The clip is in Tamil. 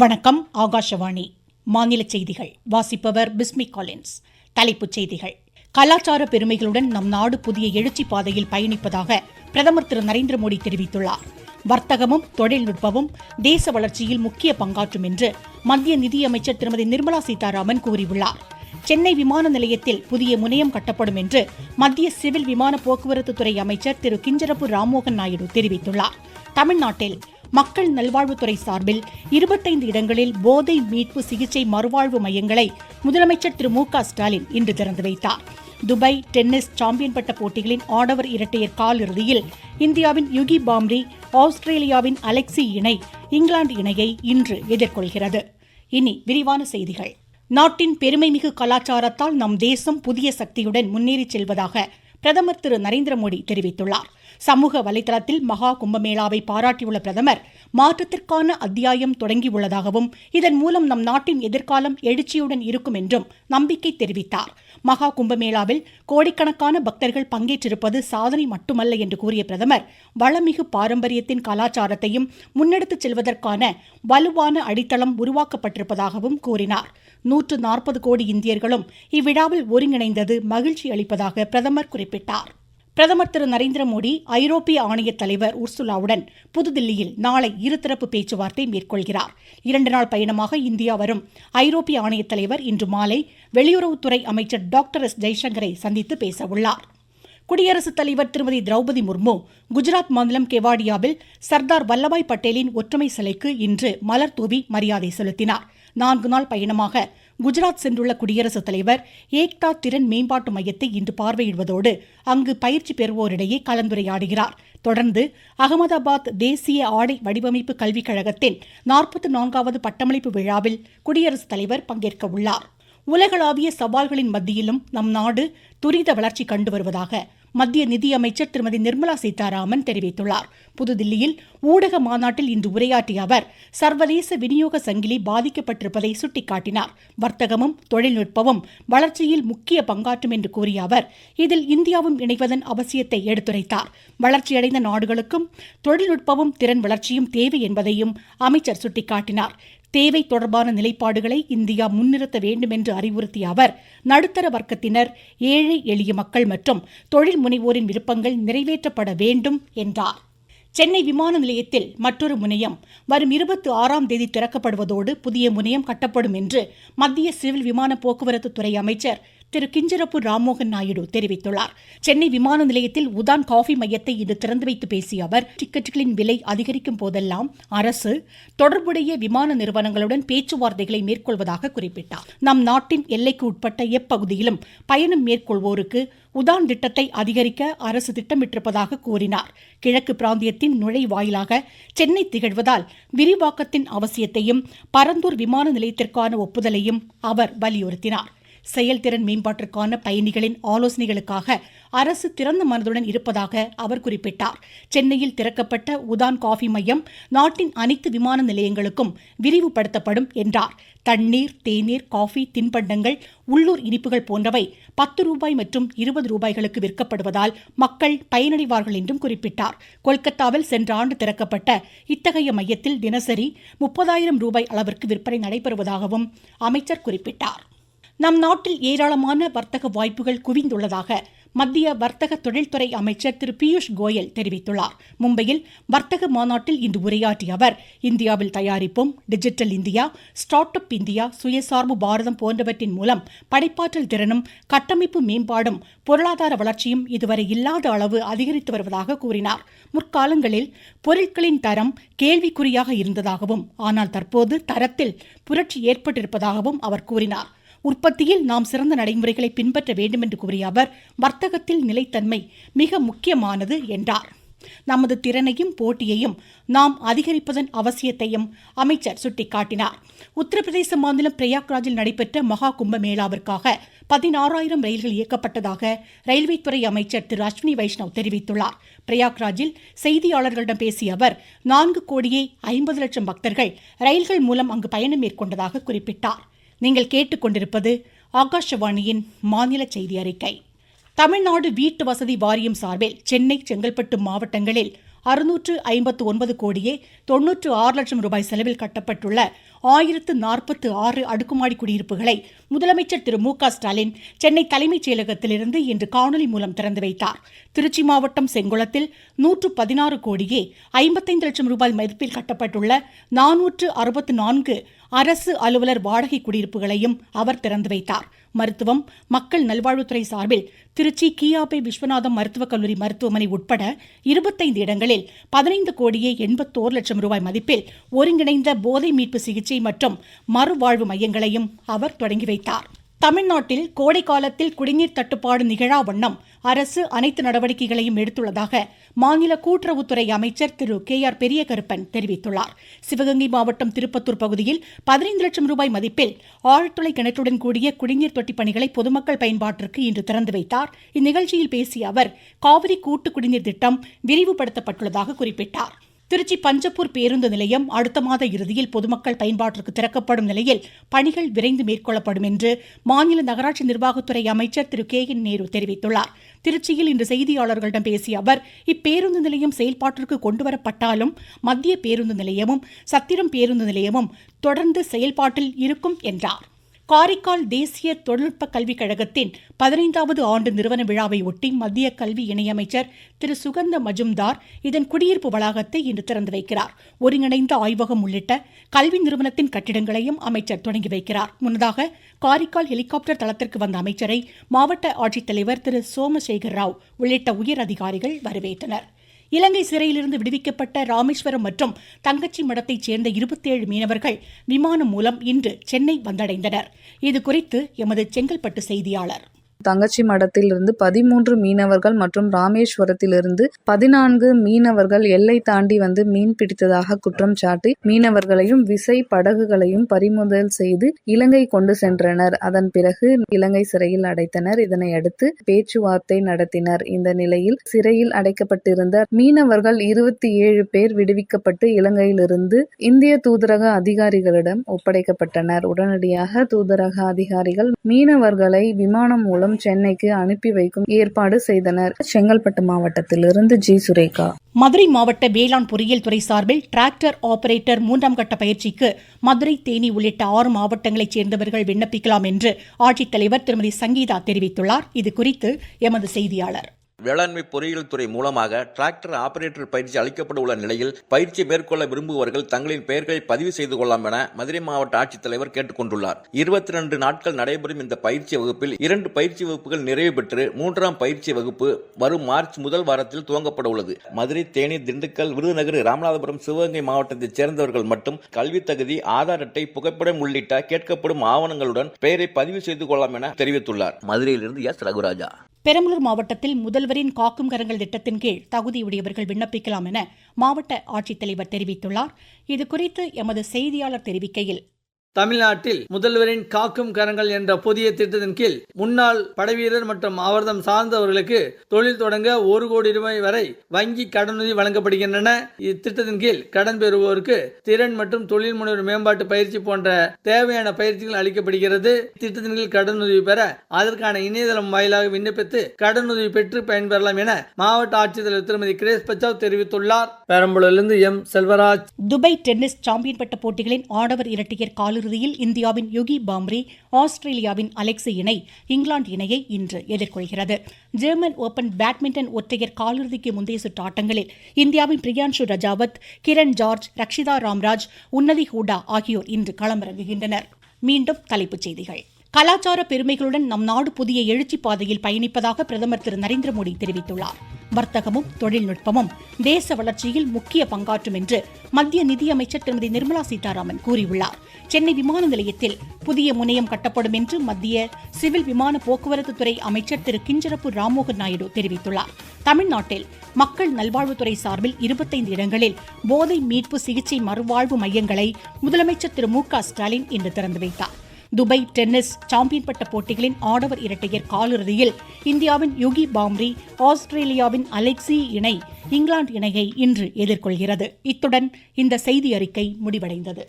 வணக்கம். ஆகாஷவாணி மாநில செய்திகள் வாசிப்பவர் பிஸ்மி காலின்ஸ். தலைப்புச் செய்திகள். கலாச்சார பெருமைகளுடன் நம் நாடு புதிய எழுச்சி பாதையில் பயணிப்பதாக பிரதமர் திரு நரேந்திர மோடி தெரிவித்துள்ளார். வர்த்தகமும் தொழில்நுட்பமும் தேச வளர்ச்சியில் முக்கிய பங்காற்றும் என்று மத்திய நிதியமைச்சர் திருமதி நிர்மலா சீதாராமன் கூறியுள்ளார். சென்னை விமான நிலையத்தில் புதிய முனையம் கட்டப்படும் என்று மத்திய சிவில் விமான போக்குவரத்து துறை அமைச்சர் திரு கிஞ்சரப்பு ராம்மோகன் நாயுடு தெரிவித்துள்ளார். தமிழ்நாட்டில் மக்கள் நல்வாழ்வுத்துறை சார்பில் 25 இடங்களில் போதை மீட்பு சிகிச்சை மறுவாழ்வு மையங்களை முதலமைச்சர் திரு மு.க. ஸ்டாலின் இன்று திறந்து வைத்தார். துபாய் டென்னிஸ் சாம்பியன் பட்ட போட்டிகளின் ஆடவர் இரட்டையர் காலிறுதியில் இந்தியாவின் யுகி பாம்ரி ஆஸ்திரேலியாவின் அலெக்சி இணை இங்கிலாந்து இணையை இன்று எதிர்கொள்கிறது. இனி விரிவான செய்திகள். நாட்டின் பெருமைமிகு கலாச்சாரத்தால் நம் தேசம் புதிய சக்தியுடன் முன்னேறிச் செல்வதாக பிரதமர் திரு நரேந்திர மோடி தெரிவித்துள்ளார். சமூக வலைதளத்தில் மகா கும்பமேளாவை பாராட்டியுள்ள பிரதமர், மாற்றத்திற்கான அத்தியாயம் தொடங்கியுள்ளதாகவும் இதன் மூலம் நம் நாட்டின் எதிர்காலம் எழுச்சியுடன் இருக்கும் என்றும் நம்பிக்கை தெரிவித்தார். மகா கும்பமேளாவில் கோடிக்கணக்கான பக்தர்கள் பங்கேற்றிருப்பது சாதனை மட்டுமல்ல என்று கூறிய பிரதமர், வளமிகு பாரம்பரியத்தின் கலாச்சாரத்தையும் முன்னெடுத்துச் செல்வதற்கான வலுவான அடித்தளம் உருவாக்கப்பட்டிருப்பதாகவும் கூறினார். 140 கோடி இந்தியர்களும் இவ்விழாவில் ஒருங்கிணைந்தது மகிழ்ச்சி அளிப்பதாக பிரதமர் குறிப்பிட்டார். பிரதமர் திரு நரேந்திர மோடி ஐரோப்பிய ஆணைய தலைவர் உர்சுலாவுடன் புதுதில்லியில் நாளை இருதரப்பு பேச்சுவார்த்தை மேற்கொள்கிறார். 2 நாள் பயணமாக இந்தியா வரும் ஐரோப்பிய ஆணைய தலைவர் இன்று மாலை வெளியுறவுத்துறை அமைச்சர் டாக்டர் எஸ். ஜெய்சங்கரை சந்தித்து பேசவுள்ளார். குடியரசுத் தலைவர் திருமதி திரௌபதி முர்மு குஜராத் மாநிலம் கெவாடியாவில் சர்தார் வல்லபாய் பட்டேலின் ஒற்றுமை சிலைக்கு இன்று மலர் தூவி மரியாதை செலுத்தினார். 4 நாள் பயணமாக குஜராத் சென்றுள்ள குடியரசுத் தலைவர் ஏக்தா திறன் மேம்பாட்டு மையத்தை இன்று பார்வையிடுவதோடு அங்கு பயிற்சி பெறுவோரிடையே கலந்துரையாடுகிறார். தொடர்ந்து அகமதாபாத் தேசிய ஆடை வடிவமைப்பு கல்விக் கழகத்தின் 44வது பட்டமளிப்பு விழாவில் குடியரசுத் தலைவர் பங்கேற்க உள்ளார். உலகளாவிய சவால்களின் மத்தியிலும் நம் நாடு துரித வளர்ச்சி கண்டு வருவதாக மத்திய நிதியமைச்சர் திருமதி நிர்மலா சீதாராமன் தெரிவித்துள்ளார். புதுதில்லியில் ஊடக மாநாட்டில் இன்று உரையாற்றிய அவர், சர்வதேச விநியோக சங்கிலி பாதிக்கப்பட்டிருப்பதை சுட்டிக்காட்டினார். வர்த்தகமும் தொழில்நுட்பமும் வளர்ச்சியில் முக்கிய பங்காற்றும் என்று கூறிய அவர், இதில் இந்தியாவும் இணைவதன் அவசியத்தை எடுத்துரைத்தார். வளர்ச்சியடைந்த நாடுகளுக்கும் தொழில்நுட்பமும் திறன் வளர்ச்சியும் தேவை என்பதையும் அமைச்சர் சுட்டிக்காட்டினார். தேவை தொடர்பான நிலைப்பாடுகளை இந்தியா முன்னிறுத்த வேண்டும் என்று அறிவுறுத்திய அவர், நடுத்தர வர்க்கத்தினர், ஏழை எளிய மக்கள் மற்றும் தொழில் முனைவோரின் விருப்பங்கள் நிறைவேற்றப்பட வேண்டும் என்றார். சென்னை விமான நிலையத்தில் மற்றொரு முனையம் வரும் 26ஆம் தேதி திறக்கப்படுவதோடு புதிய முனையம் கட்டப்படும் என்று மத்திய சிவில் விமான போக்குவரத்து துறை அமைச்சர் திரு கிஞ்சரப்பு ராம்மோகன் நாயுடு தெரிவித்துள்ளார். சென்னை விமான நிலையத்தில் உதான் காஃபி மையத்தை இன்று திறந்து வைத்து பேசிய அவர், டிக்கெட்டுகளின் விலை அதிகரிக்கும் போதெல்லாம் அரசு தொடர்புடைய விமான நிறுவனங்களுடன் பேச்சுவார்த்தைகளை மேற்கொள்வதாக குறிப்பிட்டார். நம் நாட்டின் எல்லைக்கு உட்பட்ட எப்பகுதியிலும் பயணம் மேற்கொள்வோருக்கு உதான் திட்டத்தை அதிகரிக்க அரசு திட்டமிட்டிருப்பதாக கூறினார். கிழக்கு பிராந்தியத்தின் நுழைவாயிலாக சென்னை திகழ்வதால் விரிவாக்கத்தின் அவசியத்தையும் பரந்தூர் விமான நிலையத்திற்கான ஒப்புதலையும் அவர் வலியுறுத்தினார். செயல்திறன் மேம்பாட்டிற்கான பயணிகளின் ஆலோசனைகளுக்காக அரசு திறந்த மனதுடன் இருப்பதாக அவர் குறிப்பிட்டார். சென்னையில் திறக்கப்பட்ட உதான் காஃபி மையம் நாட்டின் அனைத்து விமான நிலையங்களுக்கும் விரிவுபடுத்தப்படும் என்றார். தண்ணீர், தேநீர், காஃபி, தின்பண்டங்கள், உள்ளூர் இனிப்புகள் போன்றவை 10 ரூபாய் மற்றும் 20 ரூபாய்களுக்கு விற்கப்படுவதால் மக்கள் பயனடைவார்கள் என்றும் குறிப்பிட்டார். கொல்கத்தாவில் சென்ற ஆண்டு திறக்கப்பட்ட இத்தகைய மையத்தில் தினசரி 30,000 ரூபாய் அளவிற்கு விற்பனை நடைபெறுவதாகவும் அமைச்சர் குறிப்பிட்டார். நம் நாட்டில் ஏராளமான வர்த்தக வாய்ப்புகள் குவிந்துள்ளதாக மத்திய வர்த்தக தொழில்துறை அமைச்சர் திரு பியூஷ் கோயல் தெரிவித்துள்ளார். மும்பையில் வர்த்தக மாநாட்டில் இன்று உரையாற்றிய அவர், இந்தியாவில் தயாரிப்போம், digital India, start up India, சுயசார்பு பாரதம் போன்றவற்றின் மூலம் படைப்பாற்றல் திறனும் கட்டமைப்பு மேம்பாடும் பொருளாதார வளர்ச்சியும் இதுவரை இல்லாத அளவு அதிகரித்து வருவதாக கூறினார். முற்காலங்களில் பொருட்களின் தரம் கேள்விக்குறியாக இருந்ததாகவும், ஆனால் தற்போது தரத்தில் புரட்சி ஏற்பட்டிருப்பதாகவும் அவர் கூறினார். உற்பத்தியில் நாம் சிறந்த நடைமுறைகளை பின்பற்ற வேண்டும் என்று கூறிய அவர், வர்த்தகத்தில் நிலைத்தன்மை மிக முக்கியமானது என்றார். நமது திறனையும் போட்டியையும் நாம் அதிகரிப்பதன் அவசியத்தையும் அமைச்சர் சுட்டிக்காட்டினார். உத்தரப்பிரதேச மாநிலம் பிரயாக்ராஜில் நடைபெற்ற மகா கும்பமேளாவிற்காக 16,000 ரயில்கள் இயக்கப்பட்டதாக ரயில்வே துறை அமைச்சர் திரு அஸ்வினி வைஷ்ணவ் தெரிவித்துள்ளார். பிரயாக்ராஜில் செய்தியாளர்களிடம் பேசிய அவர், 4,50,00,000 பக்தர்கள் ரயில்கள் மூலம் அங்கு பயணம் மேற்கொண்டதாக குறிப்பிட்டார். நீங்கள் கேட்டுக்கொண்டிருப்பது ஆகாஷவாணியின் மாநில செய்தி அறிக்கை. தமிழ்நாடு வீட்டு வசதி வாரியம் சார்பில் சென்னை, செங்கல்பட்டு மாவட்டங்களில் 659 கோடியே 96 லட்சம் ரூபாய் செலவில் கட்டப்பட்டுள்ள 1046 அடுக்குமாடி குடியிருப்புகளை முதலமைச்சர் திரு மு க ஸ்டாலின் சென்னை தலைமைச் செயலகத்திலிருந்து இன்று காணொலி மூலம் திறந்து வைத்தார். திருச்சி மாவட்டம் செங்குளத்தில் 116 கோடியே 55 லட்சம் ரூபாய் மதிப்பில் கட்டப்பட்டுள்ள 464 அரசு அலுவலர் வாடகை குடியிருப்புகளையும் அவர் திறந்து வைத்தார். மருத்துவம், மக்கள் நல்வாழ்வுத்துறை சார்பில் திருச்சி கியாபே விஸ்வநாதம் மருத்துவக் கல்லூரி மருத்துவமனை உட்பட 25 இடங்களில் 15 கோடியே 81 லட்சம் ரூபாய் மதிப்பில் ஒருங்கிணைந்த போதை மீட்பு சிகிச்சை மற்றும் மறுவாழ்வு மையங்களையும் அவர் தொடங்கி வைத்தார். தமிழ்நாட்டில் கோடை காலத்தில் குடிநீர் தட்டுப்பாடு நிகழா வண்ணம் அரசு அனைத்து நடவடிக்கைகளையும் எடுத்துள்ளதாக மாநில கூட்டுறவுத்துறை அமைச்சர் திரு KR பெரியகருப்பன் தெரிவித்துள்ளார். சிவகங்கை மாவட்டம் திருப்பத்தூர் பகுதியில் 15 லட்சம் ரூபாய் மதிப்பில் ஆழ்துளை கிணற்றுடன் கூடிய குடிநீர் தொட்டி பணிகளை பொதுமக்கள் பயன்பாட்டிற்கு இன்று திறந்து வைத்தார். இந்நிகழ்ச்சியில் பேசிய அவர் காவிரி கூட்டு குடிநீர் திட்டம் விரிவுபடுத்தப்பட்டுள்ளதாக குறிப்பிட்டார். திருச்சி பஞ்சப்பூர் பேருந்து நிலையம் அடுத்த மாத இறுதியில் பொதுமக்கள் பயன்பாட்டிற்கு திறக்கப்படும் நிலையில் பணிகள் விரைந்து மேற்கொள்ளப்படும் என்று மாநில நகராட்சி நிர்வாகத்துறை அமைச்சர் திரு KN நேரு தெரிவித்துள்ளார். திருச்சியில் இன்று செய்தியாளர்களிடம் பேசிய அவர் இப்பேருந்து நிலையம் செயல்பாட்டிற்கு கொண்டுவரப்பட்டாலும் மத்திய பேருந்து நிலையமும் சத்திரம் பேருந்து நிலையமும் தொடர்ந்து செயல்பாட்டில் இருக்கும் என்றார். காரைக்கால் தேசிய தொழில்நுட்ப கல்விக் கழகத்தின் 15வது ஆண்டு நிறுவன விழாவை ஒட்டி மத்திய கல்வி இணையமைச்சர் திரு சுகந்த மஜும்தார் இதன் குடியிருப்பு வளாகத்தை இன்று திறந்து வைக்கிறார். ஒருங்கிணைந்த ஆய்வகம் உள்ளிட்ட கல்வி நிறுவனத்தின் கட்டிடங்களையும் அமைச்சர் தொடங்கி வைக்கிறார். முன்னதாக காரைக்கால் ஹெலிகாப்டர் தளத்திற்கு வந்த அமைச்சரை மாவட்ட ஆட்சித்தலைவர் திரு சோமசேகர் ராவ் உள்ளிட்ட உயர் அதிகாரிகள் வரவேற்றனர். இலங்கை சிறையிலிருந்து விடுவிக்கப்பட்ட ராமேஸ்வரம் மற்றும் தங்கச்சி மடத்தைச் சேர்ந்த 27 மீனவர்கள் விமானம் மூலம் இன்று சென்னை வந்தடைந்தனர். இதுகுறித்து எமது செங்கல்பட்டு செய்தியாளர். தங்கச்சி மடத்திலிருந்து 13 மீனவர்கள் மற்றும் ராமேஸ்வரத்திலிருந்து 14 மீனவர்கள் எல்லை தாண்டி வந்து மீன் பிடித்ததாக குற்றம் சாட்டி மீனவர்களையும் விசை படகுகளையும் பறிமுதல் செய்து இலங்கை கொண்டு சென்றனர். அதன் பிறகு இலங்கை சிறையில் அடைத்தனர். இதனையடுத்து பேச்சுவார்த்தை நடத்தினர். இந்த நிலையில் சிறையில் அடைக்கப்பட்டிருந்த மீனவர்கள் 27 பேர் விடுவிக்கப்பட்டு இலங்கையிலிருந்து இந்திய தூதரக அதிகாரிகளிடம் ஒப்படைக்கப்பட்டனர். உடனடியாக தூதரக அதிகாரிகள் மீனவர்களை விமானம் மூலம் சென்னைக்கு அனுப்பி வைக்கும் ஏற்பாடு செய்தனர். செங்கல்பட்டு மாவட்டத்திலிருந்து ஜி சுரேகா. மதுரை மாவட்ட வேளாண் பொறியியல் துறை சார்பில் டிராக்டர் ஆபரேட்டர் 3ஆம் கட்ட பயிற்சிக்கு மதுரை, தேனி உள்ளிட்ட 6 மாவட்டங்களைச் சேர்ந்தவர்கள் விண்ணப்பிக்கலாம் என்று ஆட்சித்தலைவர் திருமதி சங்கீதா தெரிவித்துள்ளார். இதுகுறித்து எமது செய்தியாளர். வேளாண்மை பொறியியல் துறை மூலமாக டிராக்டர் ஆபரேட்டர் பயிற்சி அளிக்கப்பட உள்ள நிலையில் பயிற்சி மேற்கொள்ள விரும்புபவர்கள் தங்களின் பெயர்களை பதிவு செய்து கொள்ளலாம் என மதுரை மாவட்ட ஆட்சித்தலைவர் கேட்டுக் கொண்டுள்ளார். 22 நாட்கள் நடைபெறும் இந்த பயிற்சி வகுப்பில் 2 பயிற்சி வகுப்புகள் நிறைவு பெற்று 3ஆம் பயிற்சி வகுப்பு வரும் மார்ச் முதல் வாரத்தில் துவங்கப்பட உள்ளது. மதுரை, தேனி, திண்டுக்கல், விருதுநகர், ராமநாதபுரம், சிவகங்கை மாவட்டத்தைச் சேர்ந்தவர்கள் மட்டும் கல்வி தகுதி, ஆதார் அட்டை, புகைப்படம் உள்ளிட்ட கேட்கப்படும் ஆவணங்களுடன் பெயரை பதிவு செய்து கொள்ளலாம் என தெரிவித்துள்ளார். மதுரையிலிருந்து எஸ் ரகுராஜா. பெரம்பலூர் மாவட்டத்தில் முதல்வரின் காக்கும் கரங்கள் திட்டத்தின் கீழ் தகுதியுடையவர்கள் விண்ணப்பிக்கலாம் என மாவட்ட ஆட்சித்தலைவர் தெரிவித்துள்ளார். இதுகுறித்து எமது செய்தியாளர் தெரிவிக்கையில், தமிழ்நாட்டில் முதல்வரின் காக்கும் கரங்கள் என்ற புதிய திட்டத்தின் கீழ் முன்னாள் படைவீரர் மற்றும் அவர்தம் சார்ந்தவர்களுக்கு தொழில் தொடங்க 1 கோடி ரூபாய் வரை வங்கி கடனுதவி வழங்கப்படுகின்றன. இத்திட்டத்தின் கீழ் கடன் பெறுவோருக்கு திறன் மற்றும் தொழில் முனைவர் மேம்பாட்டு பயிற்சி போன்ற தேவையான பயிற்சிகள் அளிக்கப்படுகிறது. இத்திட்டத்தின் கீழ் கடனுதவி பெற அதற்கான இணையதளம் வாயிலாக விண்ணப்பித்து கடனுதவி பெற்று பயன்பெறலாம் என மாவட்ட ஆட்சித்தலைவர் திருமதி கிரேஸ் பச்சாவ் தெரிவித்துள்ளார். பெரம்பலூரிலிருந்து M Selvaraj. Dubai tennis champion பட்ட போட்டிகளின் ஆடவர் இரட்டையர் காலிறுதியில் இந்தியாவின் யுகி பாம்ரி ஆஸ்திரேலியாவின் அலெக்சி இணை இங்கிலாந்து இணையை இன்று எதிர்கொள்கிறது. ஜெர்மன் ஓபன் பேட்மிண்டன் ஒற்றையர் காலிறுதிக்கு முந்தைய சுற்று ஆட்டங்களில் இந்தியாவின் பிரியான்ஷு ரஜாவத், கிரண் ஜார்ஜ், ரக்ஷிதா ராம்ராஜ், உன்னதி ஹூடா ஆகியோர் இன்று களமிறங்குகின்றனர். மீண்டும் தலைப்புச் செய்திகள். கலாச்சார பெருமைகளுடன் நம் நாடு புதிய எழுச்சி பாதையில் பயணிப்பதாக பிரதமர் திரு நரேந்திர மோடி தெரிவித்துள்ளார். வர்த்தகமும் தொழில்நுட்பமும் தேச வளர்ச்சியில் முக்கிய பங்காற்றும் என்று மத்திய நிதியமைச்சர் திருமதி நிர்மலா சீதாராமன் கூறியுள்ளார். சென்னை விமான நிலையத்தில் புதிய முனையம் கட்டப்படும் என்று மத்திய சிவில் விமான போக்குவரத்து துறை அமைச்சர் திரு கிஞ்சரப்பு ராம்மோகன் நாயுடு தெரிவித்துள்ளார். தமிழ்நாட்டில் மக்கள் நல்வாழ்வுத்துறை சார்பில் 25 இடங்களில் போதை மீட்பு சிகிச்சை மறுவாழ்வு மையங்களை முதலமைச்சர் திரு மு க ஸ்டாலின் இன்று திறந்து வைத்தார். துபாய் டென்னிஸ் சாம்பியன் பட்ட போட்டிகளின் ஆடவர் இரட்டையர் காலிறுதியில் இந்தியாவின் யுகி பாம்ரி ஆஸ்திரேலியாவின் அலெக்சி இணை இங்கிலாந்து இணையை இன்று எதிர்கொள்கிறது. இத்துடன் இந்த செய்தி அறிக்கை முடிவடைந்தது.